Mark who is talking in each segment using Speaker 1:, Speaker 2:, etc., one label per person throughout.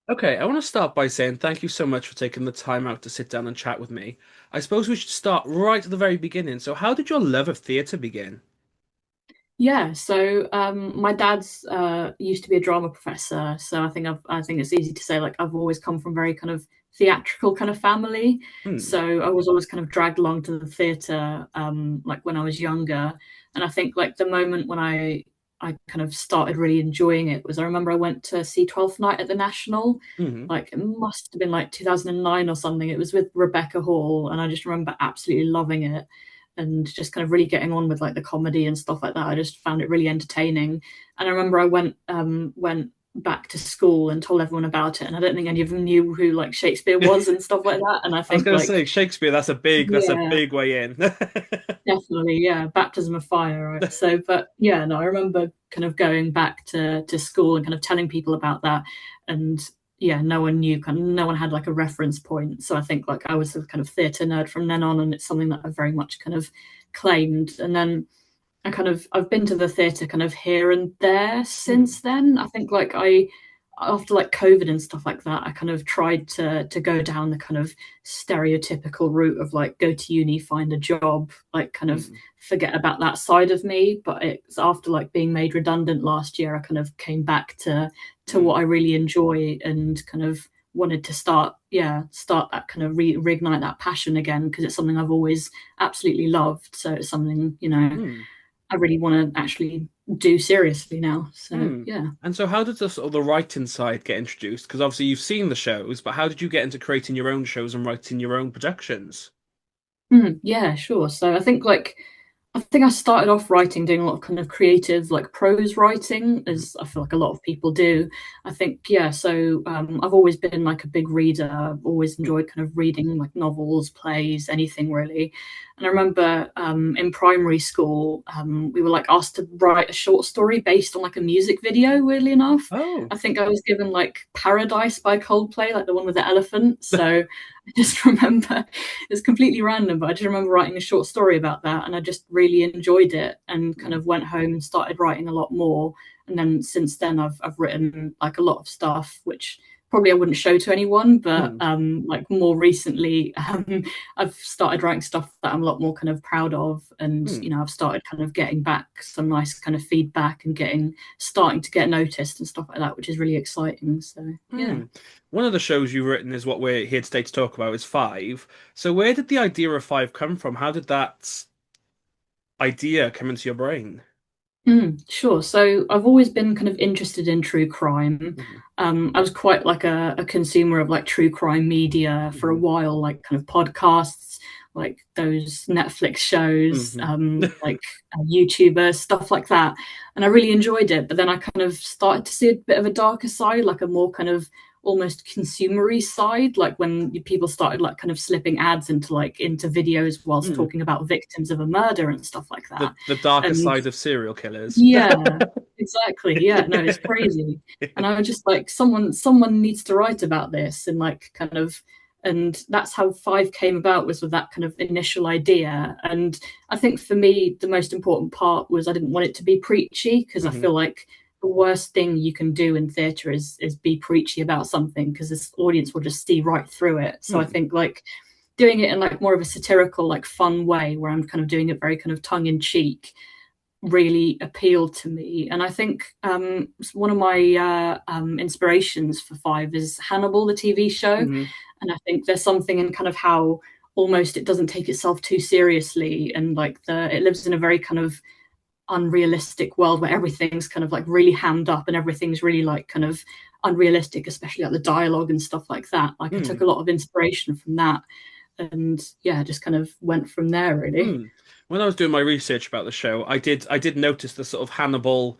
Speaker 1: Okay, I want to start by saying thank you so much for taking the time out to sit down and chat with me. I suppose we should start right at the very beginning. So, how did your love of theatre begin?
Speaker 2: Yeah, so my dad's used to be a drama professor, so I think it's easy to say like I've always come from very kind of theatrical kind of family.
Speaker 1: Hmm.
Speaker 2: So I was always kind of dragged along to the theatre like when I was younger. And I think like the moment when I kind of started really enjoying it was I remember I went to see Twelfth Night at the National.
Speaker 1: Hmm.
Speaker 2: Like it must have been like 2009 or something. It was with Rebecca Hall, and I just remember absolutely loving it and just kind of really getting on with like the comedy and stuff like that. I just found it really entertaining. And I remember I went back to school and told everyone about it. And I don't think any of them knew who like Shakespeare was and stuff like that. And I
Speaker 1: I was
Speaker 2: think
Speaker 1: going to
Speaker 2: like
Speaker 1: say Shakespeare. That's a
Speaker 2: yeah,
Speaker 1: big way in.
Speaker 2: definitely, yeah, baptism of fire, right? So, but yeah, no, I remember kind of going back to school and kind of telling people about that, and yeah, no one knew, kind of, no one had like a reference point. So I think like I was a kind of theatre nerd from then on, and it's something that I've very much kind of claimed. And then I've been to the theatre kind of here and there
Speaker 1: Hmm.
Speaker 2: since then. I think like I after like COVID and stuff like that, I kind of tried to go down the kind of stereotypical route of like go to uni, find a job, like kind of
Speaker 1: Hmm.
Speaker 2: forget about that side of me. But it's after like being made redundant last year, I kind of came back to
Speaker 1: Hmm.
Speaker 2: what I really enjoy and kind of wanted to start that kind of reignite that passion again because it's something I've always absolutely loved. So it's something,
Speaker 1: Hmm.
Speaker 2: I really want to actually do seriously now. So
Speaker 1: Hmm.
Speaker 2: yeah.
Speaker 1: And so, how did the sort of the writing side get introduced? Because obviously you've seen the shows, but how did you get into creating your own shows and writing your own productions?
Speaker 2: Yeah, sure. So I think I started off writing, doing a lot of kind of creative, like prose writing,
Speaker 1: Mhm.
Speaker 2: as I feel like a lot of people do. I think, yeah, so I've always been like a big reader. I've always
Speaker 1: Hmm.
Speaker 2: enjoyed kind of reading like novels, plays, anything really. And I remember in primary school, we were like asked to write a short story based on like a music video, weirdly enough.
Speaker 1: Oh.
Speaker 2: I think I was given like Paradise by Coldplay, like the one with the elephant. So I just remember it's completely random, but I just remember writing a short story about that, and I just really enjoyed it, and kind
Speaker 1: Hmm.
Speaker 2: of went home and started writing a lot more. And then since then, I've written like a lot of stuff, which probably I wouldn't show to anyone, but
Speaker 1: Hmm.
Speaker 2: like more recently, I've started writing stuff that I'm a lot more kind of proud of, and
Speaker 1: Hmm.
Speaker 2: I've started kind of getting back some nice kind of feedback and getting starting to get noticed and stuff like that, which is really exciting. So yeah.
Speaker 1: Hmm. One of the shows you've written is what we're here today to talk about is Five. So where did the idea of Five come from? How did that idea come into your brain?
Speaker 2: Sure. So I've always been kind of interested in true crime.
Speaker 1: Hmm.
Speaker 2: I was quite like a consumer of like true crime media for a
Speaker 1: Hmm.
Speaker 2: while, like kind of podcasts, like those Netflix shows,
Speaker 1: Hmm.
Speaker 2: like YouTubers, stuff like that. And I really enjoyed it. But then I kind of started to see a bit of a darker side, like a more kind of almost consumery side, like when people started like kind of slipping ads into videos whilst
Speaker 1: Hmm.
Speaker 2: talking about victims of a murder and stuff like that.
Speaker 1: The darker
Speaker 2: And
Speaker 1: side of serial killers.
Speaker 2: yeah, exactly. Yeah, no, it's crazy. And I was just like, someone needs to write about this and like kind of and that's how Five came about was with that kind of initial idea. And I think for me, the most important part was I didn't want it to be preachy because I
Speaker 1: Hmm.
Speaker 2: feel like the worst thing you can do in theatre is be preachy about something because this audience will just see right through it. So I
Speaker 1: Hmm.
Speaker 2: think like doing it in like more of a satirical, like fun way where I'm kind of doing it very kind of tongue in cheek really appealed to me. And I think one of my inspirations for Five is Hannibal, the TV show.
Speaker 1: Hmm.
Speaker 2: And I think there's something in kind of how almost it doesn't take itself too seriously, and like it lives in a very kind of unrealistic world where everything's kind of like really hammed up and everything's really like kind of unrealistic, especially like the dialogue and stuff like that. Like I took
Speaker 1: Hmm.
Speaker 2: a lot of inspiration from that, and yeah, just kind of went from there really.
Speaker 1: Hmm. When I was doing my research about the show, I did notice the sort of Hannibal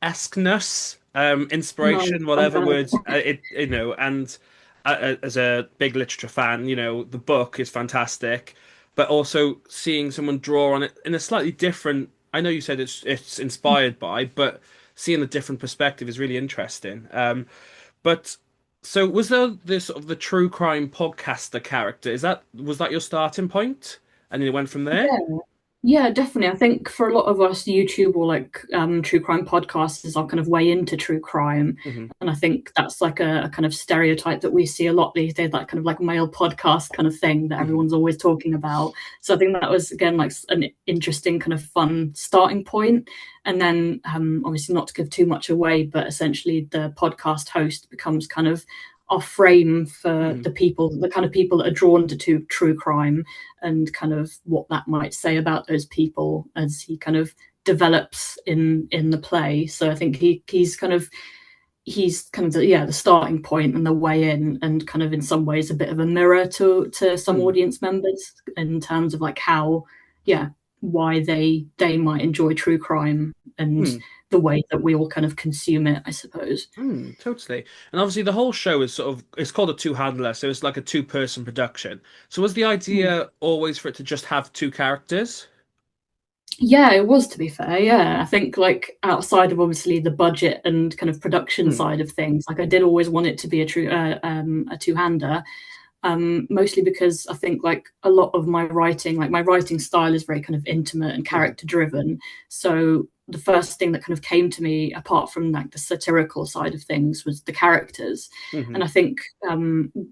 Speaker 1: esqueness,
Speaker 2: Nice,
Speaker 1: inspiration,
Speaker 2: I'm
Speaker 1: whatever
Speaker 2: glad.
Speaker 1: words and as a big literature fan, the book is fantastic, but also seeing someone draw on it in a slightly different. I know you said it's inspired by, but seeing a different perspective is really interesting. But so was there this sort of the true crime podcaster character? Was that your starting point, and then it went from there?
Speaker 2: Yeah. Yeah, definitely. I think for a lot of us, YouTube or like true crime podcasts is our kind of way into true crime.
Speaker 1: Hmm.
Speaker 2: And I think that's like a kind of stereotype that we see a lot these days, that kind of like male podcast kind of thing that
Speaker 1: Hmm.
Speaker 2: everyone's always talking about. So I think that was again like an interesting kind of fun starting point. And then obviously not to give too much away, but essentially the podcast host becomes kind of our frame for
Speaker 1: Hmm.
Speaker 2: the kind of people that are drawn to true crime, and kind of what that might say about those people as he kind of develops in the play. So I think he's kind of the starting point and the way in, and kind of in some ways a bit of a mirror to some
Speaker 1: Hmm.
Speaker 2: audience members in terms of like how yeah why they might enjoy true crime, and
Speaker 1: Hmm.
Speaker 2: the way that we all kind of consume it, I suppose.
Speaker 1: Totally. And obviously the whole show is sort of it's called a two-handler, so it's like a two-person production. So was the
Speaker 2: Mm.
Speaker 1: idea always for it to just have two characters?
Speaker 2: Yeah, it was, to be fair. Yeah, I think like outside of obviously the budget and kind of production
Speaker 1: Hmm.
Speaker 2: side of things, like I did always want it to be a two-hander, mostly because I think like a lot of my writing, like my writing style is very kind of intimate and
Speaker 1: Hmm.
Speaker 2: character driven. So the first thing that kind of came to me, apart from like the satirical side of things, was the characters.
Speaker 1: Hmm.
Speaker 2: And I think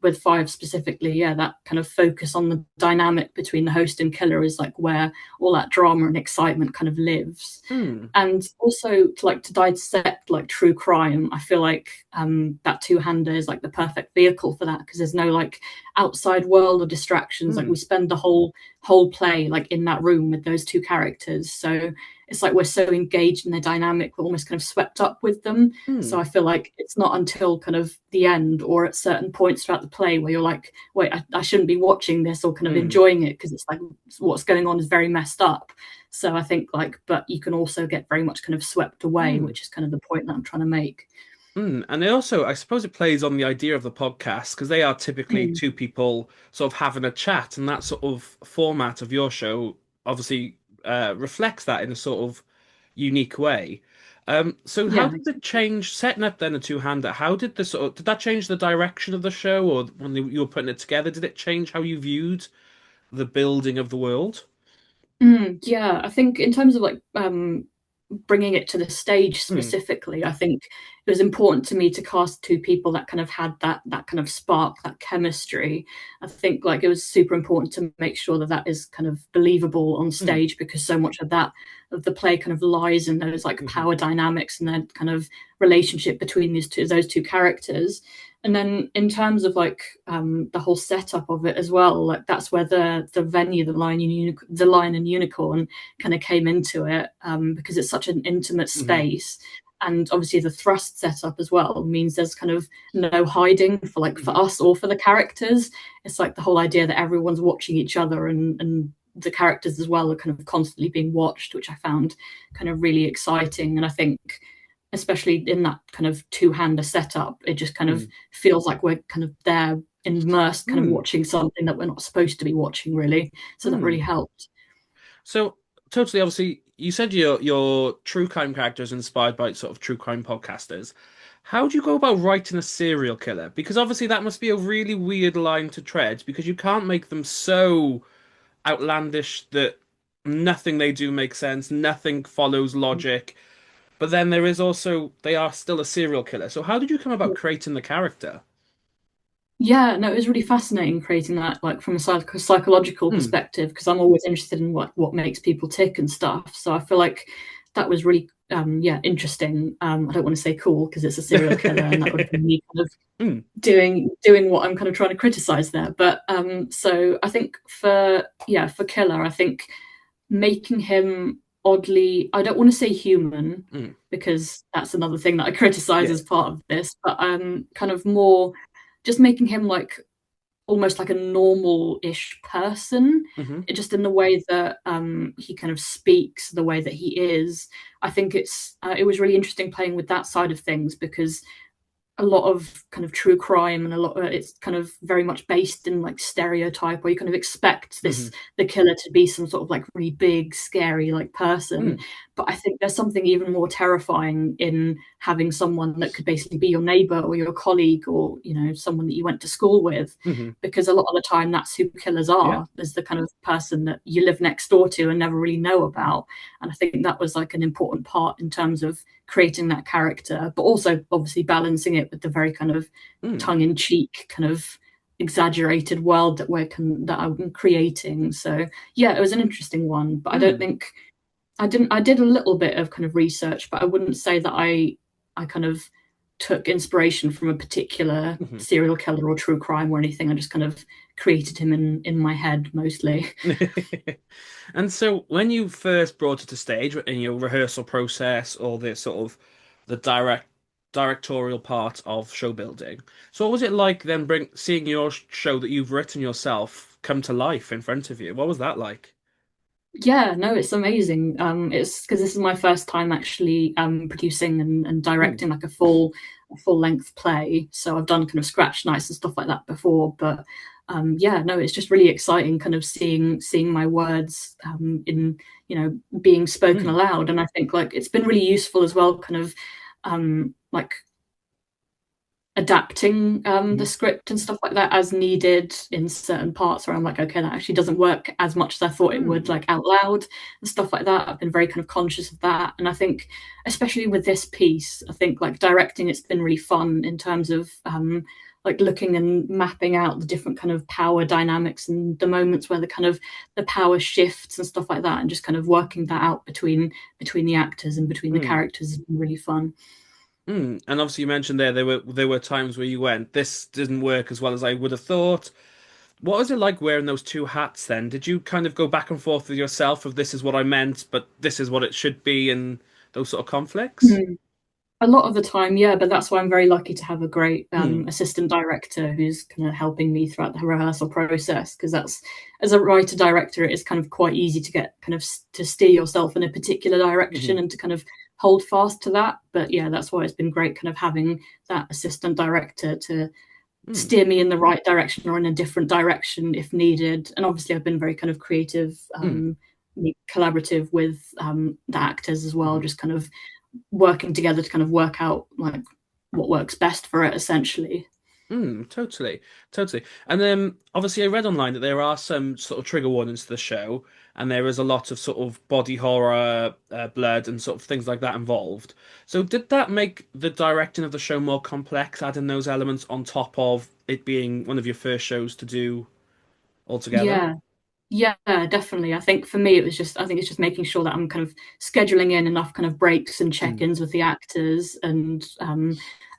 Speaker 2: with Five specifically, yeah, that kind of focus on the dynamic between the host and killer is like where all that drama and excitement kind of lives.
Speaker 1: Hmm.
Speaker 2: And also to dissect like true crime, I feel like that two-hander is like the perfect vehicle for that, because there's no like outside world or distractions. Like
Speaker 1: Hmm.
Speaker 2: we spend the whole play like in that room with those two characters, so it's like we're so engaged in their dynamic, we're almost kind of swept up with them.
Speaker 1: Hmm.
Speaker 2: So I feel like it's not until kind of the end or at certain points throughout the play where you're like, wait, I shouldn't be watching this or kind of
Speaker 1: Hmm.
Speaker 2: enjoying it, because it's like what's going on is very messed up. So I think like, but you can also get very much kind of swept away,
Speaker 1: Hmm.
Speaker 2: which is kind of the point that I'm trying to make.
Speaker 1: And it also, I suppose it plays on the idea of the podcast because they are typically
Speaker 2: Mm.
Speaker 1: two people sort of having a chat, and that sort of format of your show obviously reflects that in a sort of unique way. So how
Speaker 2: Yeah.
Speaker 1: did it change setting up then a two-hander? How did the sort of did that change the direction of the show, or when you were putting it together, did it change how you viewed the building of the world?
Speaker 2: Yeah, I think in terms of like bringing it to the stage
Speaker 1: Hmm.
Speaker 2: specifically, I think it was important to me to cast two people that kind of had that kind of spark, that chemistry. I think like it was super important to make sure that that is kind of believable on
Speaker 1: Hmm.
Speaker 2: stage, because so much of that of the play kind of lies in those like
Speaker 1: Hmm.
Speaker 2: power dynamics and their kind of relationship between those two characters. And then in terms of like the whole setup of it as well, like that's where the venue, the Lion and Unicorn, kind of came into it, because it's such an intimate
Speaker 1: Hmm.
Speaker 2: space. And obviously the thrust setup as well means there's kind of no hiding for like for
Speaker 1: Hmm.
Speaker 2: us or for the characters. It's like the whole idea that everyone's watching each other, and the characters as well are kind of constantly being watched, which I found kind of really exciting. And I think especially in that kind of two-hander setup, it just kind of
Speaker 1: Hmm.
Speaker 2: feels like we're kind of there immersed, kind of
Speaker 1: Hmm.
Speaker 2: watching something that we're not supposed to be watching, really. So that really
Speaker 1: Hmm.
Speaker 2: helped.
Speaker 1: So totally, obviously, you said your true crime character is inspired by sort of true crime podcasters. How do you go about writing a serial killer? Because obviously that must be a really weird line to tread because you can't make them so outlandish that nothing they do makes sense, nothing follows logic. But then there is also they are still a serial killer. So how did you come about creating the character?
Speaker 2: Yeah, no, it was really fascinating creating that, like from a psychological
Speaker 1: Hmm.
Speaker 2: perspective, because I'm always interested in what makes people tick and stuff. So I feel like that was really, yeah, interesting. I don't want to say cool because it's a serial killer, and that would have been me kind of
Speaker 1: Hmm.
Speaker 2: doing what I'm kind of trying to criticize there. But so I think for killer, I think making him oddly, I don't want to say human,
Speaker 1: Hmm.
Speaker 2: because that's another thing that I criticize
Speaker 1: Yeah.
Speaker 2: as part of this, but kind of more just making him like almost like a normal-ish person,
Speaker 1: Hmm.
Speaker 2: just in the way that he kind of speaks, the way that he is. I think it was really interesting playing with that side of things, because a lot of kind of true crime, and a lot of it's kind of very much based in like stereotype, where you kind of expect
Speaker 1: Hmm.
Speaker 2: this the killer to be some sort of like really big scary like person.
Speaker 1: Mm.
Speaker 2: But I think there's something even more terrifying in having someone that could basically be your neighbor or your colleague, or someone that you went to school with,
Speaker 1: Hmm.
Speaker 2: because a lot of the time that's who killers
Speaker 1: Yeah.
Speaker 2: are, is the kind of person that you live next door to and never really know about. And I think that was like an important part in terms of creating that character, but also obviously balancing it with the very kind of
Speaker 1: Mm.
Speaker 2: tongue-in-cheek kind of exaggerated world that I'm creating. So yeah, it was an interesting one, but I don't
Speaker 1: Mm.
Speaker 2: think I did a little bit of kind of research, but I wouldn't say that I kind of took inspiration from a particular
Speaker 1: Hmm.
Speaker 2: serial killer or true crime or anything. I just kind of created him in my head mostly.
Speaker 1: And so when you first brought it to stage in your rehearsal process or the sort of the directorial part of show building, so what was it like then seeing your show that you've written yourself come to life in front of you? What was that like?
Speaker 2: Yeah, no, it's amazing. It's because this is my first time actually producing and
Speaker 1: Mm.
Speaker 2: directing like a full length play. So I've done kind of scratch nights and stuff like that before, but yeah, no, it's just really exciting, kind of seeing my words in being spoken
Speaker 1: Mm.
Speaker 2: aloud. And I think like it's been really useful as well, kind of like adapting the
Speaker 1: Mhm.
Speaker 2: script and stuff like that as needed in certain parts where I'm like, okay, that actually doesn't work as much as I thought it would,
Speaker 1: Mm.
Speaker 2: like out loud and stuff like that. I've been very kind of conscious of that. And I think, especially with this piece, I think like directing, it's been really fun in terms of like looking and mapping out the different kind of power dynamics and the moments where the power shifts and stuff like that, and just kind of working that out between the actors and between the
Speaker 1: Mm.
Speaker 2: characters has been really fun.
Speaker 1: Mm. And obviously you mentioned there were times where you went, this didn't work as well as I would have thought. What was it like wearing those two hats then? Did you kind of go back and forth with yourself of this is what I meant, but this is what it should be, and those sort of conflicts?
Speaker 2: Mm. A lot of the time, yeah, but that's why I'm very lucky to have a great
Speaker 1: Mm.
Speaker 2: assistant director who's kind of helping me throughout the rehearsal process. Because that's, as a writer director, it is kind of quite easy to get kind of to steer yourself in a particular direction
Speaker 1: Hmm.
Speaker 2: and to kind of hold fast to that. But yeah, that's why it's been great kind of having that assistant director to
Speaker 1: Mm.
Speaker 2: steer me in the right direction or in a different direction if needed. And obviously, I've been very kind of creative,
Speaker 1: Mm.
Speaker 2: collaborative with the actors as well,
Speaker 1: Hmm.
Speaker 2: just kind of working together to kind of work out like what works best for it essentially.
Speaker 1: Mm, totally, totally. And then obviously I read online that there are some sort of trigger warnings to the show, and there is a lot of sort of body horror, blood, and sort of things like that involved. So did that make the directing of the show more complex, adding those elements on top of it being one of your first shows to do altogether?
Speaker 2: Yeah, yeah, definitely. I think for me it was just, I think it's just making sure that I'm kind of scheduling in enough kind of breaks and
Speaker 1: Mm.
Speaker 2: check-ins with the actors, and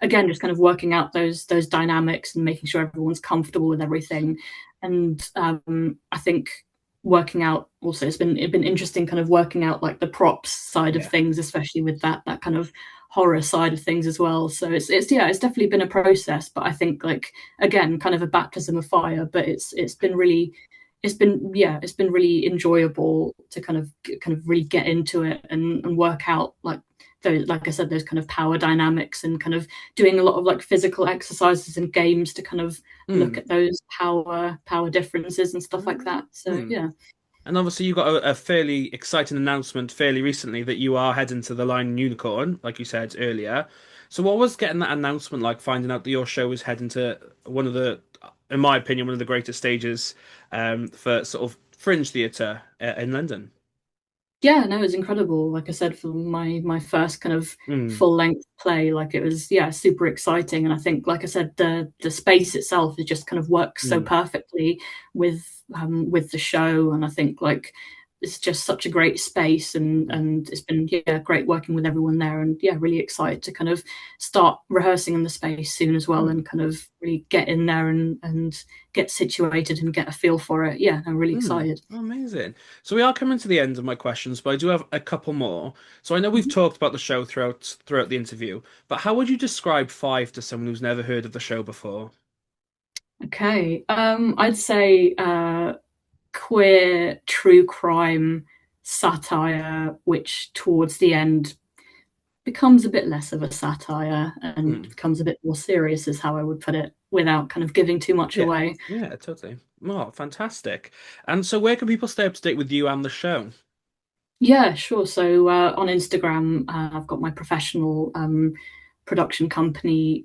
Speaker 2: again just kind of working out those dynamics and making sure everyone's comfortable with everything. And I think working out also, it's been interesting kind of working out like the props side of
Speaker 1: Yeah.
Speaker 2: things, especially with that kind of horror side of things as well. So it's yeah, it's definitely been a process, but I think like again kind of a baptism of fire, but it's been really, it's been really enjoyable to kind of really get into it and work out like those, like I said, those kind of power dynamics, and kind of doing a lot of like physical exercises and games to kind of look
Speaker 1: Mm.
Speaker 2: at those power differences and stuff like that. So
Speaker 1: Mm.
Speaker 2: yeah.
Speaker 1: And obviously, you got a fairly exciting announcement fairly recently that you are heading to the Lion Unicorn, like you said earlier. So, what was getting that announcement like? Finding out that your show is heading to one of the, in my opinion, one of the greatest stages for sort of fringe theatre in London.
Speaker 2: Yeah, no, it was incredible. Like I said, for my first kind of
Speaker 1: Mm.
Speaker 2: full length play, like it was, yeah, super exciting. And I think, like I said, the space itself, it just kind of works so
Speaker 1: Mm.
Speaker 2: perfectly with the show. And I think like it's just such a great space,
Speaker 1: Mm.
Speaker 2: and it's been, yeah, great working with everyone there. And yeah, really excited to kind of start rehearsing in the space soon as well,
Speaker 1: Mm.
Speaker 2: and kind of really get in there and get situated and get a feel for it. Yeah, I'm really
Speaker 1: Mm.
Speaker 2: excited.
Speaker 1: Amazing. So we are coming to the end of my questions, but I do have a couple more. So I know we've talked about the show throughout the interview, but how would you describe Five to someone who's never heard of the show before?
Speaker 2: Okay. I'd say queer true crime satire, which towards the end becomes a bit less of a satire and
Speaker 1: Mm.
Speaker 2: becomes a bit more serious, is how I would put it, without kind of giving too much
Speaker 1: Yeah.
Speaker 2: away.
Speaker 1: Yeah, totally. Oh, fantastic. And so where can people stay up to date with you and the show?
Speaker 2: Yeah, sure. So on Instagram, I've got my professional production company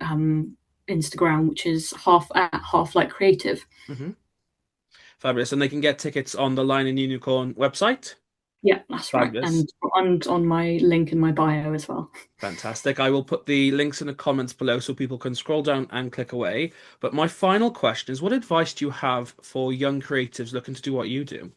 Speaker 2: Instagram, which is half at half like creative.
Speaker 1: Hmm. Fabulous. And they can get tickets on the Line and Unicorn website.
Speaker 2: Yeah, that's right.
Speaker 1: Fabulous.
Speaker 2: And on my link in my bio as well.
Speaker 1: Fantastic. I will put the links in the comments below so people can scroll down and click away. But my final question is, what advice do you have for young creatives looking to do what you do?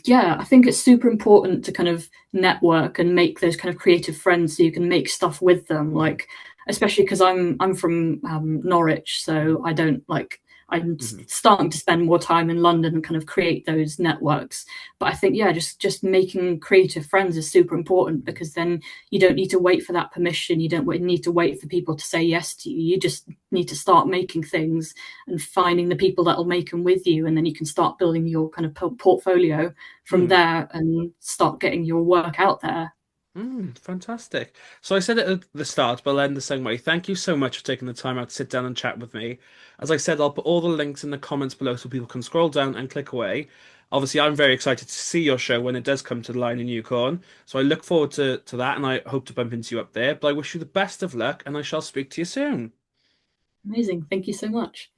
Speaker 2: Yeah, I think it's super important to kind of network and make those kind of creative friends so you can make stuff with them.
Speaker 1: Hmm.
Speaker 2: Like, especially because I'm from Norwich, so I don't like
Speaker 1: Hmm.
Speaker 2: starting to spend more time in London and kind of create those networks. But I think yeah, just making creative friends is super important because then you don't need to wait for that permission. You don't need to wait for people to say yes to you. You just need to start making things and finding the people that'll make them with you, and then you can start building your kind of portfolio from
Speaker 1: Mm.
Speaker 2: there and start getting your work out there.
Speaker 1: Mm, fantastic. So I said it at the start, but I'll end the same way. Thank you so much for taking the time out to sit down and chat with me. As I said, I'll put all the links in the comments below so people can scroll down and click away. Obviously, I'm very excited to see your show when it does come to the Line in Yukon. So I look forward to that and I hope to bump into you up there. But I wish you the best of luck and I shall speak to you soon.
Speaker 2: Amazing. Thank you so much.